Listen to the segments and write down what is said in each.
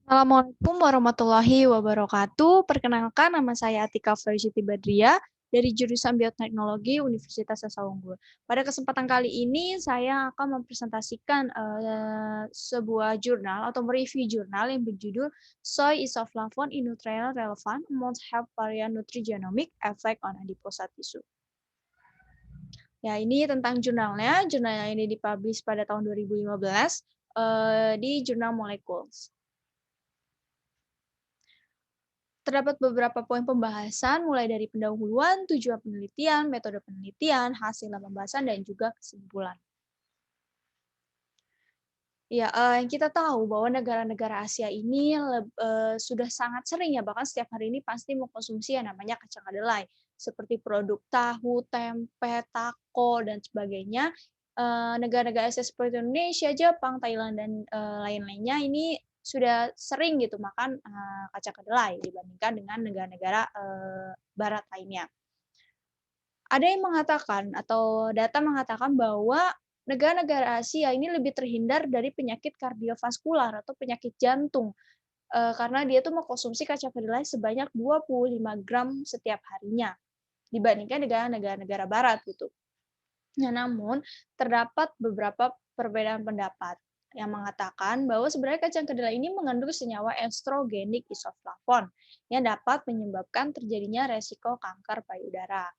Assalamualaikum warahmatullahi wabarakatuh. Perkenalkan, nama saya Atika Faiziti Badriah dari jurusan Bioteknologi Universitas Sasaunggul. Pada kesempatan kali ini, saya akan mempresentasikan sebuah jurnal atau mereview jurnal yang berjudul Soy Isoflavone in Nutrient Relevant Among Health Variant Nutrigenomic Effect on Adiposa Tissue. Ya, ini tentang jurnalnya. Jurnalnya ini dipublish pada tahun 2015 di jurnal Molecules. Terdapat beberapa poin pembahasan, mulai dari pendahuluan, tujuan penelitian, metode penelitian, hasil pembahasan, dan juga kesimpulan. Ya, yang kita tahu bahwa negara-negara Asia ini sudah sangat sering ya, bahkan setiap hari ini pasti mengkonsumsi yang namanya kacang kedelai, seperti produk tahu, tempe, tako, dan sebagainya. Negara-negara Asia seperti Indonesia, Jepang, Thailand, dan lain-lainnya ini sudah sering gitu makan kacang kedelai dibandingkan dengan negara-negara barat lainnya. Ada yang mengatakan atau data mengatakan bahwa negara-negara Asia ini lebih terhindar dari penyakit kardiovaskular atau penyakit jantung karena dia tuh mengkonsumsi kacang kedelai sebanyak 25 gram setiap harinya dibandingkan dengan negara-negara barat gitu. Nah, namun terdapat beberapa perbedaan pendapat yang mengatakan bahwa sebenarnya kacang kedelai ini mengandung senyawa estrogenik isoflavon yang dapat menyebabkan terjadinya resiko kanker payudara.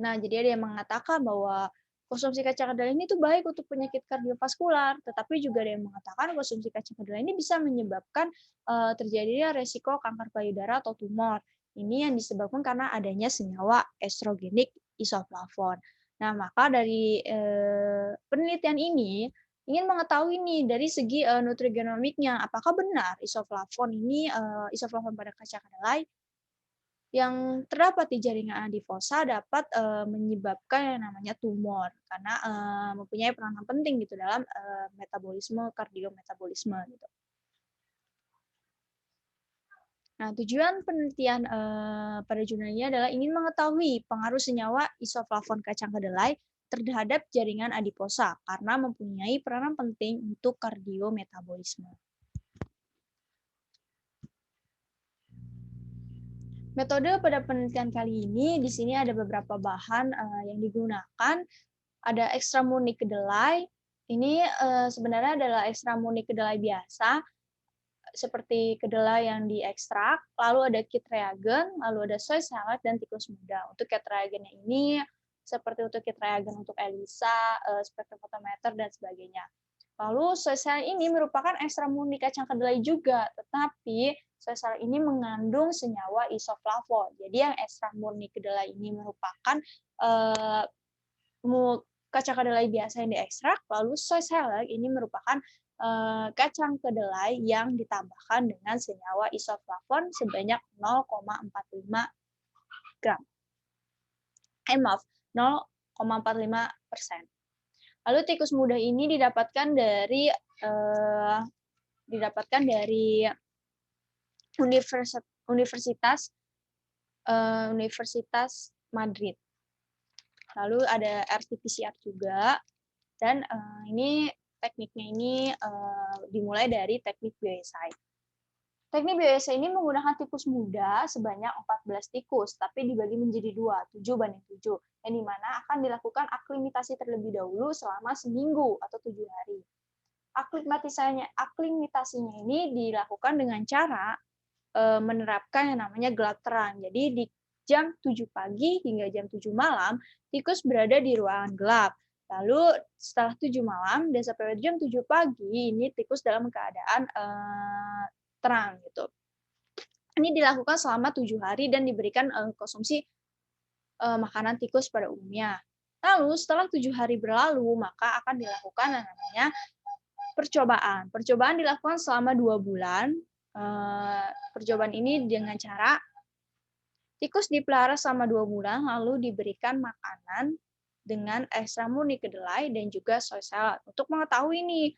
Nah, jadi ada yang mengatakan bahwa konsumsi kacang kedelai ini tuh baik untuk penyakit kardiovaskular, tetapi juga ada yang mengatakan konsumsi kacang kedelai ini bisa menyebabkan terjadinya resiko kanker payudara atau tumor. Ini yang disebabkan karena adanya senyawa estrogenik isoflavon. Nah, maka dari penelitian ini ingin mengetahui nih dari segi nutrigenomiknya, apakah benar isoflavon pada kacang kedelai yang terdapat di jaringan adiposa dapat menyebabkan yang namanya tumor karena mempunyai peranan penting gitu dalam metabolisme kardiometabolisme gitu. Nah, tujuan penelitian pada jurnal ini adalah ingin mengetahui pengaruh senyawa isoflavon kacang kedelai terhadap jaringan adiposa karena mempunyai peranan penting untuk kardiometabolisme. Metode pada penelitian kali ini, di sini ada beberapa bahan yang digunakan. Ada ekstrak murni kedelai. Ini sebenarnya adalah ekstrak murni kedelai biasa, seperti kedelai yang diekstrak, lalu ada kit reagen, lalu ada soy salad, dan tikus muda. Untuk kit reagennya ini seperti untuk kit reagen untuk ELISA, spektrofotometer, dan sebagainya. Lalu soy salad ini merupakan ekstrak murni kacang kedelai juga, tetapi soy salad ini mengandung senyawa isoflavon. Jadi yang ekstrak murni kedelai ini merupakan kacang kedelai biasa yang diekstrak, lalu soy salad ini merupakan kacang kedelai yang ditambahkan dengan senyawa isoflavon sebanyak 0,45 gram. Maaf, 0,45%. Lalu tikus muda ini didapatkan dari Universitas Madrid. Lalu ada RT-PCR juga, dan ini tekniknya ini dimulai dari teknik bioesai. Teknik bioesai ini menggunakan tikus muda sebanyak 14 tikus, tapi dibagi menjadi 2, 7:7, yang dimana akan dilakukan aklimatasi terlebih dahulu selama seminggu atau 7 hari. Aklimatasinya ini dilakukan dengan cara menerapkan yang namanya gelap terang. Jadi di jam 7 pagi hingga jam 7 malam, tikus berada di ruangan gelap. Lalu setelah 7 malam dan sampai jam 7 pagi, ini tikus dalam keadaan terang gitu. Ini dilakukan selama 7 hari dan diberikan konsumsi makanan tikus pada umumnya. Lalu setelah 7 hari berlalu, maka akan dilakukan yang namanya percobaan. Percobaan dilakukan selama 2 bulan. Percobaan ini dengan cara tikus dipelihara selama 2 bulan, lalu diberikan makanan dengan ekstrak murni kedelai dan juga soy salad. Untuk mengetahui nih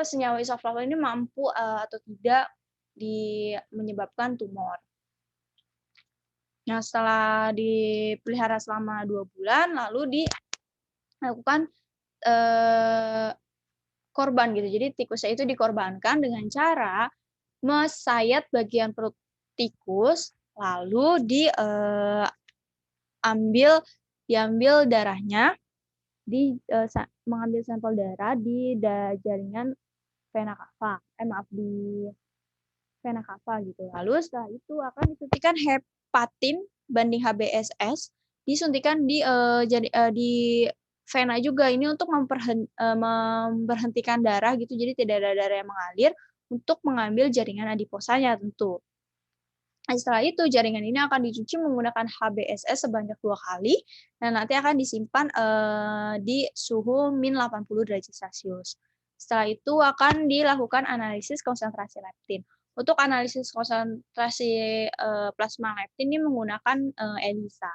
senyawa isoflavon ini mampu atau tidak menyebabkan tumor. Nah, setelah dipelihara selama 2 bulan, lalu dilakukan korban gitu. Jadi tikusnya itu dikorbankan dengan cara mesayat bagian perut tikus, lalu ambil diambil darahnya, mengambil sampel darah di jaringan vena cava, maaf, di vena cava gitu. Lalu setelah itu akan disuntikan hepatin banding HBSS, disuntikan di vena juga. Ini untuk memberhentikan darah gitu, jadi tidak ada darah yang mengalir untuk mengambil jaringan adiposanya tentu. Nah, setelah itu jaringan ini akan dicuci menggunakan HBSS sebanyak 2 kali dan nanti akan disimpan, di suhu -80 derajat Celcius. Setelah itu akan dilakukan analisis konsentrasi leptin. Untuk analisis konsentrasi, plasma leptin ini menggunakan, ELISA.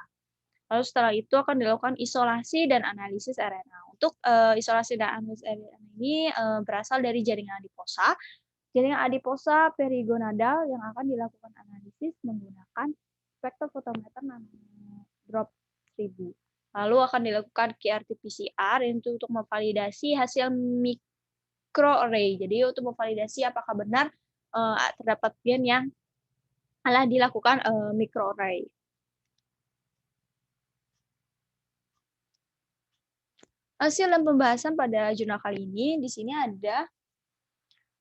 Lalu setelah itu akan dilakukan isolasi dan analisis RNA. Untuk, isolasi dan analisis RNA ini, berasal dari jaringan adiposa. Jaringan adiposa perigonadal yang akan dilakukan analisis menggunakan spektrofotometer nanodrop 1000. Lalu akan dilakukan QRT-PCR itu untuk memvalidasi hasil microarray. Jadi untuk memvalidasi apakah benar terdapat gen yang telah dilakukan microarray. Hasil dan pembahasan pada jurnal kali ini, di sini ada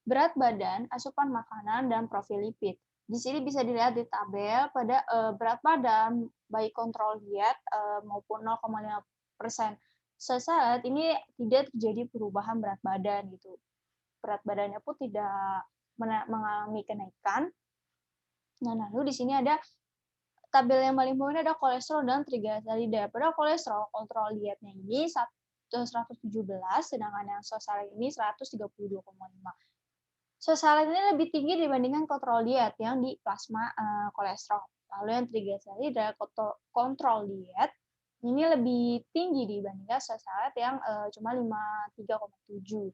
berat badan, asupan makanan, dan profil lipid. Di sini bisa dilihat di tabel pada berat badan, baik kontrol diet maupun 0,5% sesaat ini tidak terjadi perubahan berat badan gitu. Berat badannya pun tidak mengalami kenaikan. Nah, lalu di sini ada tabel yang paling bawah ini ada kolesterol dan trigliserida. Pada kolesterol kontrol dietnya ini 117, sedangkan yang sosial ini 132,5. Sosial ini lebih tinggi dibandingkan kontrol diet yang di plasma kolesterol. Lalu yang trigliserida kontrol diet ini lebih tinggi dibandingkan sosial yang cuma 53,7.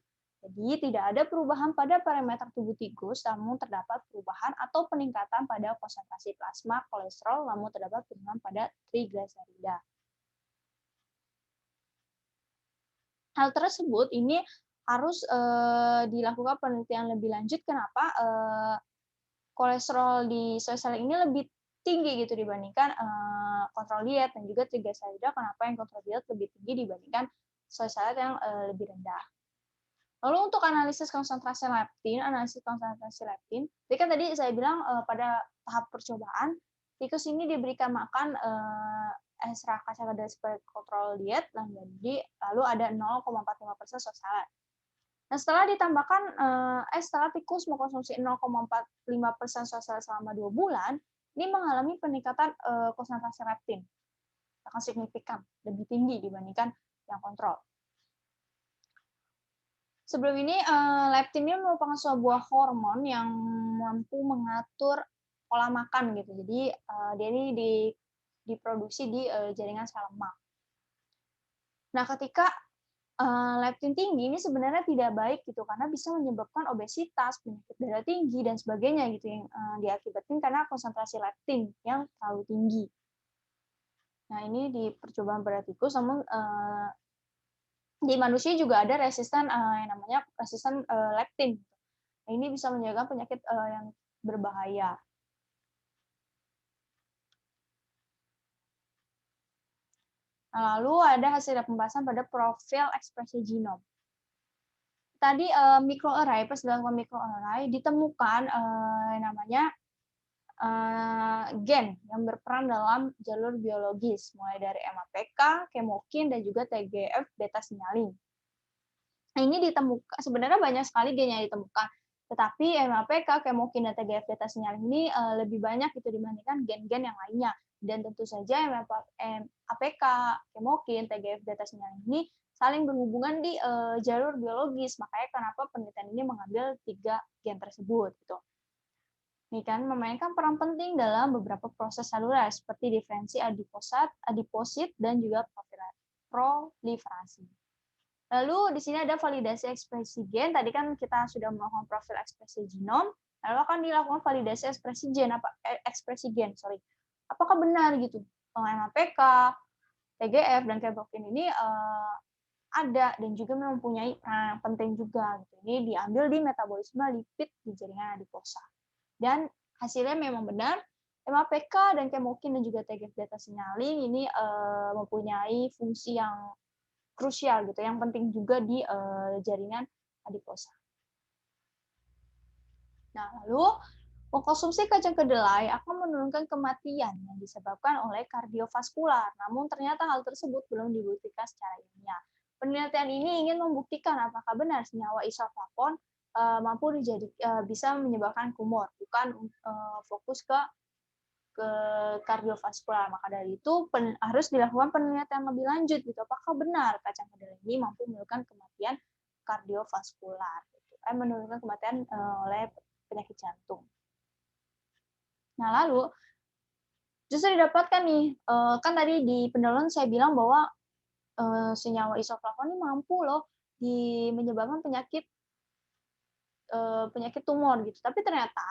Jadi tidak ada perubahan pada parameter tubuh tikus, namun terdapat perubahan atau peningkatan pada konsentrasi plasma kolesterol, namun terdapat penurunan pada trigliserida. Hal tersebut ini harus dilakukan penelitian lebih lanjut. Kenapa kolesterol di sel-sel ini lebih tinggi gitu dibandingkan kontrol diet, dan juga trigliserida kenapa yang kontrol diet lebih tinggi dibandingkan sel-sel yang lebih rendah. Lalu untuk analisis konsentrasi leptin, jadi kan tadi saya bilang pada tahap percobaan tikus ini diberikan makan extra kacang sebagai kontrol diet, lalu ada 0,45% sosial. Nah, setelah ditambahkan, setelah tikus mengkonsumsi 0,45% sosial selama 2 bulan, ini mengalami peningkatan konsentrasi leptin, akan signifikan, lebih tinggi dibandingkan yang kontrol. Sebelum ini, leptin ini merupakan sebuah hormon yang mampu mengatur pola makan gitu. Jadi, dia ini diproduksi di jaringan sel lemak. Nah, ketika leptin tinggi ini sebenarnya tidak baik gitu, karena bisa menyebabkan obesitas, penyakit darah tinggi, dan sebagainya gitu yang diakibatkan karena konsentrasi leptin yang terlalu tinggi. Nah, ini di percobaan pada tikus, namun di manusia juga ada resisten yang namanya resisten leptin. Nah, ini bisa menyebabkan penyakit yang berbahaya. Nah, lalu ada hasil pembahasan pada profil ekspresi genom. Tadi microarray, pas dilakukan microarray ditemukan namanya gen yang berperan dalam jalur biologis, mulai dari MAPK, kemokin, dan juga TGF beta sinyalin. Nah, ini ditemukan sebenarnya banyak sekali gen yang ditemukan, tetapi MAPK, kemokin, dan TGF beta sinyalin ini lebih banyak itu dibandingkan gen-gen yang lainnya. Dan tentu saja MAPK, kemokin, TGF beta sinyalin ini saling berhubungan di jalur biologis. Makanya kenapa penelitian ini mengambil 3 gen tersebut gitu. Ini kan memainkan peran penting dalam beberapa proses seluler seperti diferensi adiposit, dan juga proliferasi. Lalu di sini ada validasi ekspresi gen. Tadi kan kita sudah melakukan profil ekspresi genom, lalu akan dilakukan validasi ekspresi gen. Apakah benar gitu MAPK, TGF, dan kemokin ini ada dan juga mempunyai peran yang penting juga gitu. Ini diambil di metabolisme lipid di jaringan adiposa. Dan hasilnya memang benar, MAPK dan kemokin dan juga TGF beta signaling ini mempunyai fungsi yang krusial gitu, yang penting juga di jaringan adiposa. Nah, lalu mengkonsumsi kacang kedelai akan menurunkan kematian yang disebabkan oleh kardiovaskular. Namun ternyata hal tersebut belum dibuktikan secara ilmiah. Penelitian ini ingin membuktikan apakah benar senyawa isoflavon mampu bisa menyebabkan tumor, bukan fokus ke kardiovaskular. Maka dari itu harus dilakukan penelitian lebih lanjut gitu. Apakah benar kacang kedelai ini mampu menurunkan kematian kardiovaskular? Gitu. Menurunkan kematian oleh penyakit jantung. Nah, lalu justru didapatkan nih, kan tadi di pendahuluan saya bilang bahwa senyawa isoflavon ini mampu loh menyebabkan penyakit tumor gitu. Tapi ternyata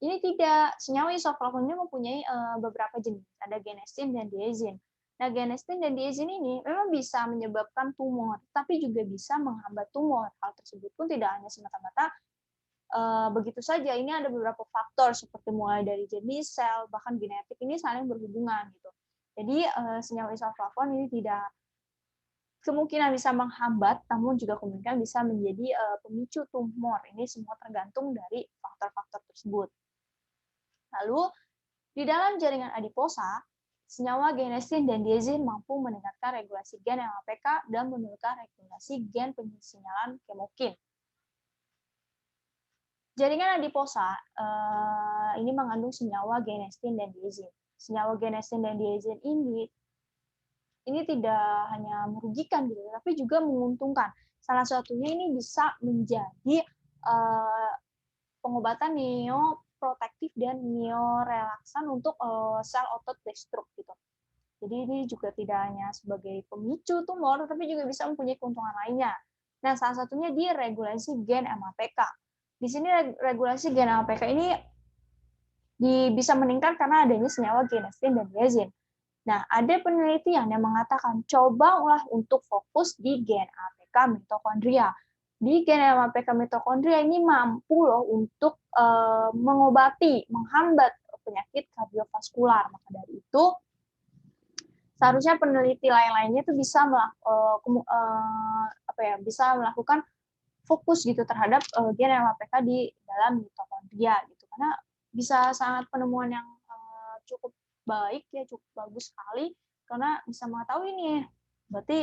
ini tidak. Senyawa isoflavon ini mempunyai beberapa jenis. Ada genestin dan diazin. Nah, genestin dan diazin ini memang bisa menyebabkan tumor, tapi juga bisa menghambat tumor. Hal tersebut pun tidak hanya semata-mata begitu saja. Ini ada beberapa faktor seperti mulai dari jenis sel, bahkan genetik ini saling berhubungan gitu. Jadi senyawa isoflavon ini tidak kemungkinan bisa menghambat, namun juga kemungkinan bisa menjadi pemicu tumor. Ini semua tergantung dari faktor-faktor tersebut. Lalu di dalam jaringan adiposa, senyawa genestin dan diazin mampu meningkatkan regulasi gen MAPK dan menurunkan regulasi gen penyialan kemokin. Jaringan adiposa ini mengandung senyawa genestin dan diazin. Senyawa genestin dan diazin ini tidak hanya merugikan gitu, tapi juga menguntungkan. Salah satunya ini bisa menjadi pengobatan neoprotektif dan neorelaksan untuk sel otot destruk gitu. Jadi ini juga tidak hanya sebagai pemicu tumor, tapi juga bisa mempunyai keuntungan lainnya. Nah, salah satunya di regulasi gen MAPK. Di sini regulasi gen MAPK ini bisa meningkat karena adanya senyawa genestin dan diazin. Nah, ada penelitian yang mengatakan cobalah untuk fokus di gen APK mitokondria. Di gen APK mitokondria ini mampu loh untuk mengobati, menghambat penyakit kardiovaskular. Maka dari itu, seharusnya peneliti lain-lainnya itu bisa bisa melakukan fokus gitu terhadap gen APK di dalam mitokondria gitu. Karena bisa sangat penemuan yang cukup baik ya, cukup bagus sekali karena bisa mengetahui nih, berarti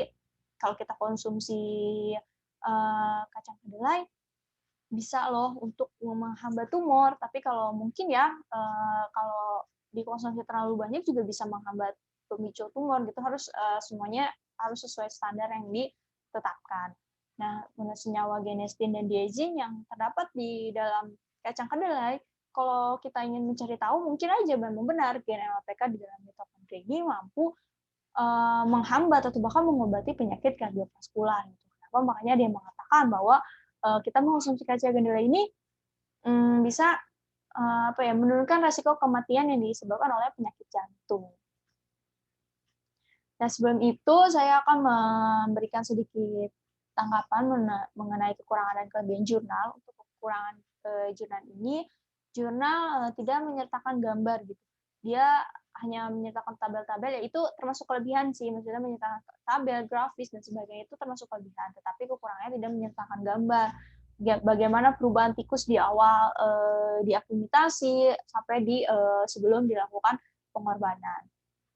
kalau kita konsumsi kacang kedelai bisa loh untuk menghambat tumor, tapi kalau mungkin ya kalau dikonsumsi terlalu banyak juga bisa menghambat pemicu tumor gitu. Harus semuanya harus sesuai standar yang ditetapkan. Nah, menurut senyawa genestin dan diazin yang terdapat di dalam kacang kedelai, kalau kita ingin mencari tahu, mungkin aja memang benar gen MAPK di dalam mitokondria ini mampu menghambat atau bahkan mengobati penyakit kardiovaskular. Gitu. Kenapa? Makanya dia mengatakan bahwa kita mengonsumsi kacang kedelai ini bisa menurunkan resiko kematian yang disebabkan oleh penyakit jantung. Nah, sebelum itu saya akan memberikan sedikit tanggapan mengenai kekurangan dan kelebihan jurnal. Untuk kekurangan jurnal ini, jurnal tidak menyertakan gambar gitu. Dia hanya menyertakan tabel-tabel, yaitu termasuk kelebihan sih, maksudnya menyertakan tabel, grafis, dan sebagainya itu termasuk kelebihan. Tetapi kekurangannya tidak menyertakan gambar. Bagaimana perubahan tikus di awal diakumitasi sampai sebelum dilakukan pengorbanan.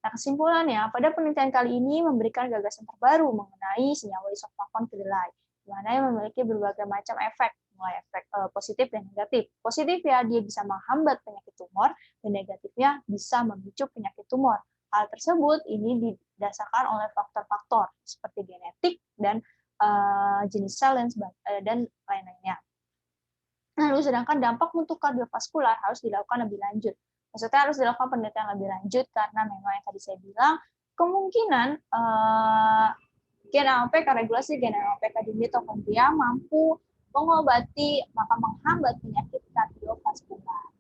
Nah, kesimpulannya, pada penelitian kali ini memberikan gagasan terbaru mengenai senyawa isoflavon kedelai, di mana yang memiliki berbagai macam efek, mulai efek positif dan negatif. Positif ya, dia bisa menghambat penyakit tumor, dan negatifnya bisa memicu penyakit tumor. Hal tersebut ini didasarkan oleh faktor-faktor seperti genetik dan jenis sel dan lain-lainnya. Lalu sedangkan dampak untuk kardiovaskular harus dilakukan lebih lanjut. Maksudnya harus dilakukan penelitian lebih lanjut karena memang yang tadi saya bilang kemungkinan gen APK, regulasi gen APK di mitokondria mampu mengobati maka menghambat penyakit kardiovaskular.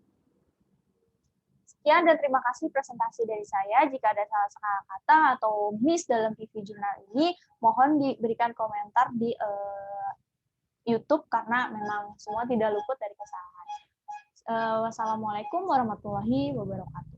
Ya, dan terima kasih presentasi dari saya. Jika ada salah-salah kata atau miss dalam TV jurnal ini, mohon diberikan komentar di YouTube karena memang semua tidak luput dari kesalahan. Wassalamualaikum warahmatullahi wabarakatuh.